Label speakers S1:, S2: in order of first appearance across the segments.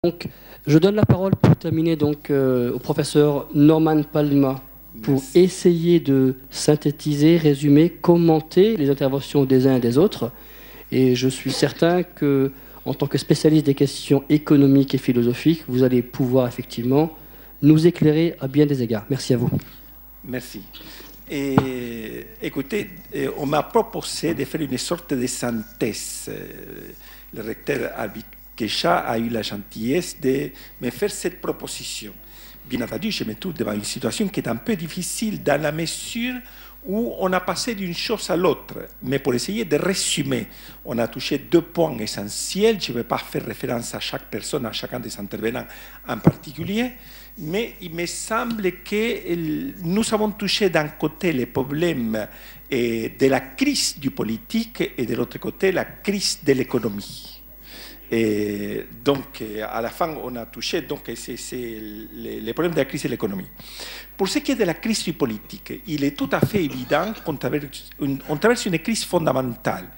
S1: Donc, je donne la parole pour terminer donc, au professeur Norman Palma pour essayer de synthétiser, résumer, commenter les interventions des uns et des autres. Et je suis certain que, en tant que spécialiste des questions économiques et philosophiques, vous allez pouvoir effectivement nous éclairer à bien des égards. Merci à vous.
S2: Merci. Et, écoutez, on m'a proposé de faire une sorte de synthèse. Le recteur Albit Kesha a eu la gentillesse de me faire cette proposition. Bien entendu, je me trouve devant une situation qui est un peu difficile dans la mesure où on a passé d'une chose à l'autre. Mais pour essayer de résumer, on a touché deux points essentiels. Je ne vais pas faire référence à chaque personne, à chacun des intervenants en particulier, mais il me semble que nous avons touché d'un côté les problèmes de la crise du politique et de l'autre côté la crise de l'économie. Et donc, à la fin, on a touché les problèmes de la crise de l'économie. Pour ce qui est de la crise du politique, il est tout à fait évident qu'on traverse une crise fondamentale,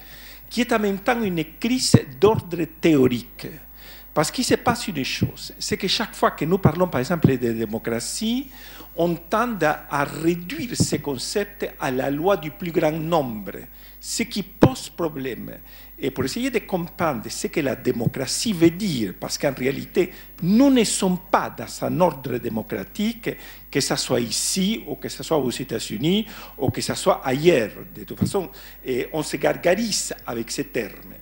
S2: qui est en même temps une crise d'ordre théorique. Parce qu'il se passe une chose, c'est que chaque fois que nous parlons, par exemple, de démocratie, on tend à réduire ces concepts à la loi du plus grand nombre, ce qui pose problème. Et pour essayer de comprendre ce que la démocratie veut dire, parce qu'en réalité, nous ne sommes pas dans un ordre démocratique, que ce soit ici, ou que ce soit aux États-Unis, ou que ce soit ailleurs. De toute façon, on se gargarise avec ces termes.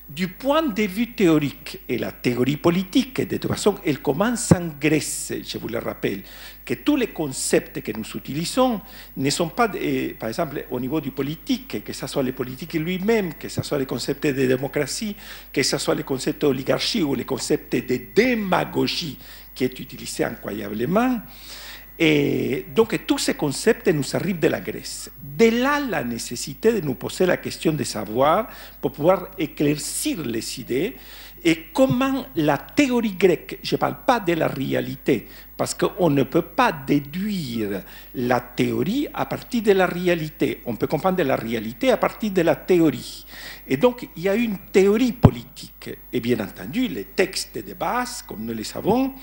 S2: Du point de vue théorique, et la théorie politique, de toute façon, elle commence en Grèce, je vous le rappelle, que tous les concepts que nous utilisons ne sont pas, par exemple, au niveau du politique, que ce soit le politique lui-même, que ce soit les concepts de démocratie, que ce soit les concepts d'oligarchie ou les concepts de démagogie qui est utilisé incroyablement. Et donc, tous ces concepts nous arrivent de la Grèce. De là, la nécessité de nous poser la question de savoir, pour pouvoir éclaircir les idées, et comment la théorie grecque, je ne parle pas de la réalité, parce qu'on ne peut pas déduire la théorie à partir de la réalité. On peut comprendre la réalité à partir de la théorie. Et donc, il y a une théorie politique. Et bien entendu, les textes de base, comme nous le savons,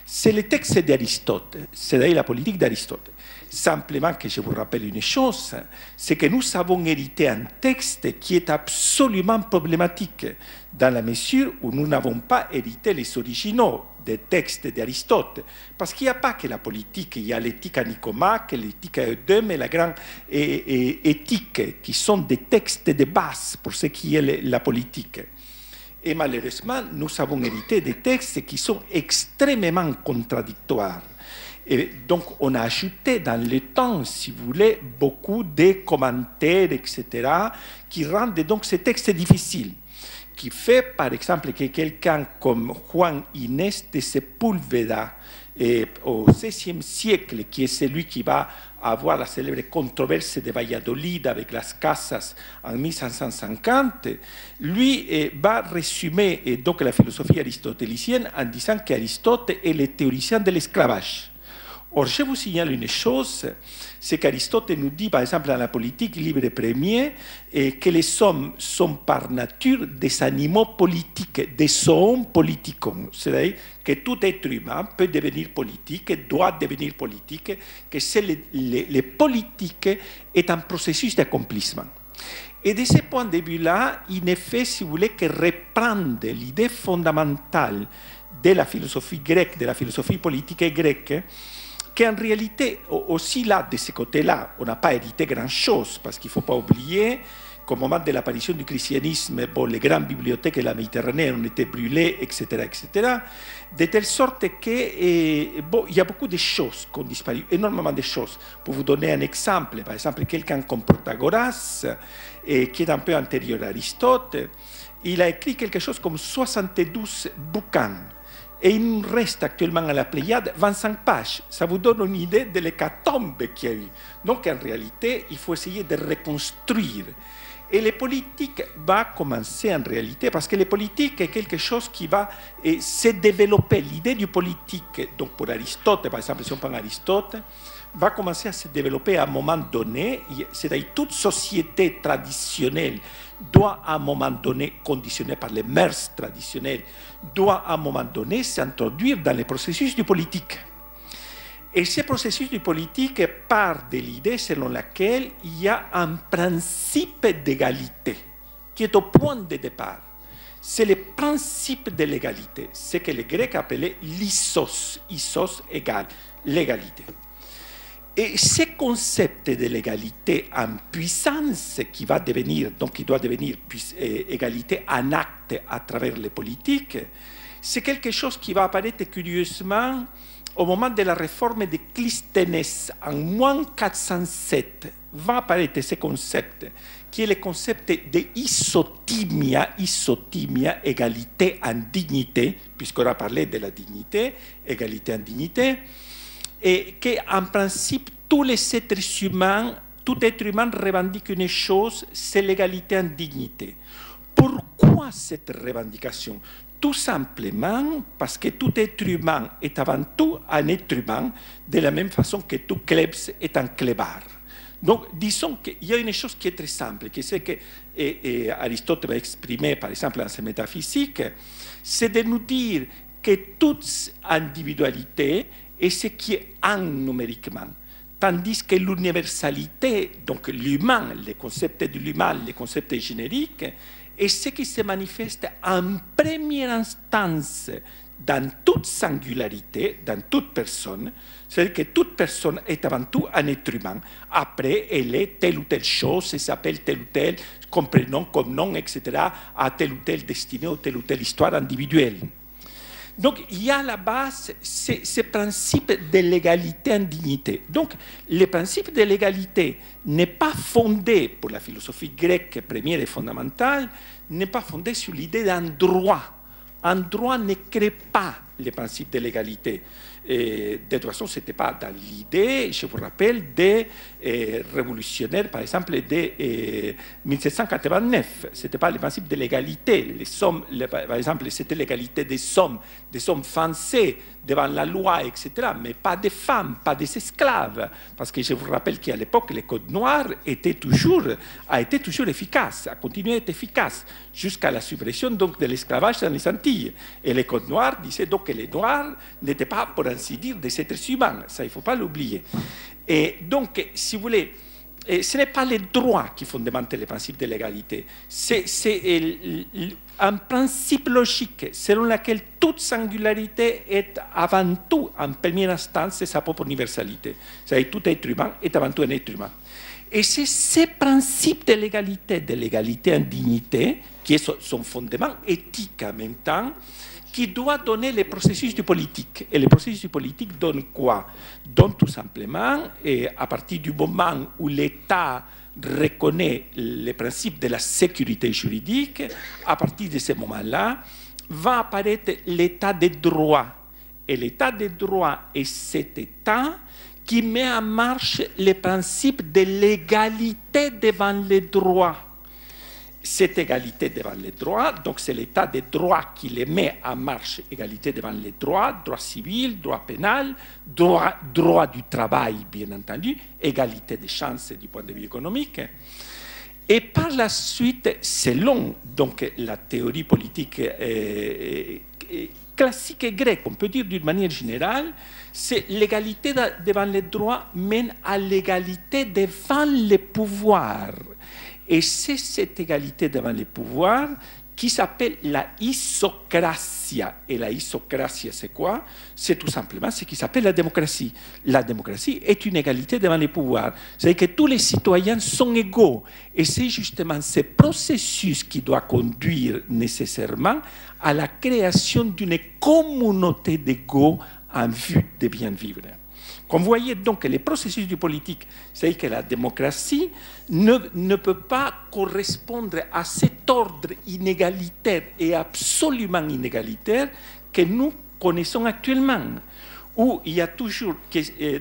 S2: c'est les textes d'Aristote, c'est-à-dire la politique d'Aristote. Simplement que je vous rappelle une chose, c'est que nous avons hérité un texte qui est absolument problématique, dans la mesure où nous n'avons pas hérité les originaux des textes d'Aristote. Parce qu'il n'y a pas que la politique, il y a l'éthique à Nicomaque, l'éthique à Eudème et la grande éthique, qui sont des textes de base pour ce qui est la politique. Et malheureusement, nous avons hérité des textes qui sont extrêmement contradictoires. Et donc, on a ajouté dans le temps, si vous voulez, beaucoup de commentaires, etc., qui rendent donc ces textes difficiles. Qui fait, par exemple, que quelqu'un comme Juan Inés de Sepúlveda, au XVIe siècle, qui est celui qui va avoir la célèbre controverse de Valladolid avec las Casas en 1550, lui va résumer donc la philosophie aristotélicienne en disant qu'Aristote est le théoricien de l'esclavage. Or, je vous signale une chose, c'est qu'Aristote nous dit, par exemple, dans la politique libre premier, que les hommes sont par nature des animaux politiques, des zoon politikon. C'est-à-dire que tout être humain peut devenir politique, doit devenir politique, que le politique est un processus d'accomplissement. Et de ce point de vue-là, il ne fait, si vous voulez, que reprendre l'idée fondamentale de la philosophie grecque, de la philosophie politique grecque, qu'en réalité, aussi là, de ce côté-là, on n'a pas hérité grand-chose, parce qu'il ne faut pas oublier qu'au moment de l'apparition du christianisme, bon, les grandes bibliothèques de la Méditerranée ont été brûlées, etc., etc., de telle sorte qu'il y a beaucoup de choses qui ont disparu, énormément de choses. Pour vous donner un exemple, par exemple, quelqu'un comme Protagoras, qui est un peu antérieur à Aristote, il a écrit quelque chose comme 72 bouquins. Et il nous reste actuellement à la Pléiade 25 pages. Ça vous donne une idée de l'hécatombe qu'il y a eu. Donc en réalité, il faut essayer de reconstruire. Et les politiques vont commencer en réalité, parce que les politiques est quelque chose qui va se développer. L'idée du politique, donc pour Aristote, par exemple, si on prend Aristote, va commencer à se développer à un moment donné. C'est-à-dire toute société traditionnelle doit à un moment donné, conditionnée par les mœurs traditionnelles, doit à un moment donné s'introduire dans les processus du politique. Et ce processus du politique part de l'idée selon laquelle il y a un principe d'égalité qui est au point de départ. C'est le principe de l'égalité, ce que les Grecs appelaient l'issos, issos égale, l'égalité. Et ce concept de l'égalité en puissance qui va devenir, donc qui doit devenir égalité en acte à travers les politiques, c'est quelque chose qui va apparaître curieusement au moment de la réforme de Clisthènes en moins 407. Va apparaître ce concept qui est le concept de isotimia, égalité en dignité, puisqu'on a parlé de la dignité, égalité en dignité, et qu'en principe, tous les êtres humains, tout être humain revendique une chose, c'est l'égalité en dignité. Pourquoi cette revendication? Tout simplement parce que tout être humain est avant tout un être humain, de la même façon que tout klebs est un klebard. Donc, disons qu'il y a une chose qui est très simple, qui c'est que Aristote va exprimer, par exemple, dans ses métaphysiques, c'est de nous dire que toute individualité est ce qui est un numériquement, tandis que l'universalité, donc l'humain, le concept de l'humain, le concept générique, est ce qui se manifeste en première instance dans toute singularité, dans toute personne, c'est-à-dire que toute personne est avant tout un être humain. Après, elle est telle ou telle chose, elle s'appelle telle ou telle, comme prénom, comme nom, etc., à telle ou telle destinée ou telle histoire individuelle. Donc, il y a à la base ce principe de l'égalité en dignité. Donc, le principe de l'égalité n'est pas fondé, pour la philosophie grecque première et fondamentale, n'est pas fondé sur l'idée d'un droit. Un droit ne crée pas le principe de l'égalité. De toute façon, ce n'était pas dans l'idée, je vous rappelle, des révolutionnaires, par exemple, de 1789. Ce n'était pas le principe de l'égalité. Par exemple, c'était l'égalité des hommes français devant la loi, etc., mais pas des femmes, pas des esclaves. Parce que je vous rappelle qu'à l'époque, le code noir a été toujours efficace, a continué à être efficace, jusqu'à la suppression donc, de l'esclavage dans les Antilles. Et le code noir disait donc que les noirs n'étaient pas, pour ainsi dire, des êtres humains. Ça, il ne faut pas l'oublier. Et donc, si vous voulez, ce n'est pas le droit qui fondemente le principe de l'égalité. C'est un principe logique selon lequel toute singularité est avant tout, en première instance, sa propre universalité. C'est-à-dire tout être humain est avant tout un être humain. Et c'est ce principe de l'égalité en dignité, qui est son fondement éthique en même temps, qui doit donner le processus du politique. Et le processus du politique donne quoi? Donne tout simplement, et à partir du moment où l'État reconnaît le principe de la sécurité juridique, à partir de ce moment-là, va apparaître l'État de droit. Et l'État de droit est cet État qui met en marche le principe de l'égalité devant les droits. Cette égalité devant les droits, donc c'est l'état de droit qui les met en marche, égalité devant les droits, droit civil, droit pénal, droit du travail, bien entendu, égalité des chances du point de vue économique. Et par la suite, selon donc, la théorie politique classique et grecque, on peut dire d'une manière générale, c'est l'égalité devant les droits mène à l'égalité devant les pouvoirs. Et c'est cette égalité devant les pouvoirs qui s'appelle la isocratia. Et la isocratia, c'est quoi? C'est tout simplement ce qui s'appelle la démocratie. La démocratie est une égalité devant les pouvoirs. C'est-à-dire que tous les citoyens sont égaux. Et c'est justement ce processus qui doit conduire nécessairement à la création d'une communauté d'égaux en vue de bien vivre. Comme vous voyez donc les processus du politique, c'est-à-dire que la démocratie ne peut pas correspondre à cet ordre inégalitaire et absolument inégalitaire que nous connaissons actuellement, où il y a toujours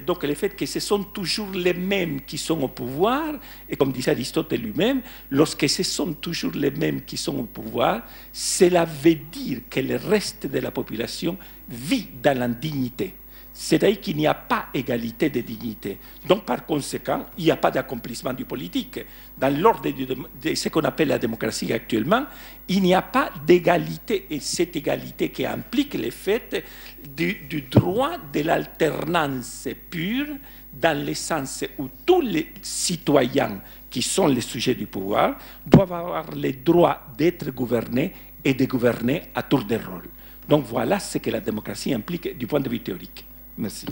S2: donc le fait que ce sont toujours les mêmes qui sont au pouvoir, et comme disait Aristote lui-même, lorsque ce sont toujours les mêmes qui sont au pouvoir, cela veut dire que le reste de la population vit dans l'indignité. C'est-à-dire qu'il n'y a pas égalité de dignité. Donc, par conséquent, il n'y a pas d'accomplissement du politique. Dans l'ordre de ce qu'on appelle la démocratie actuellement, il n'y a pas d'égalité. Et cette égalité qui implique le fait du droit de l'alternance pure, dans le sens où tous les citoyens qui sont les sujets du pouvoir doivent avoir le droit d'être gouvernés et de gouverner à tour de rôle. Donc voilà ce que la démocratie implique du point de vue théorique. Merci.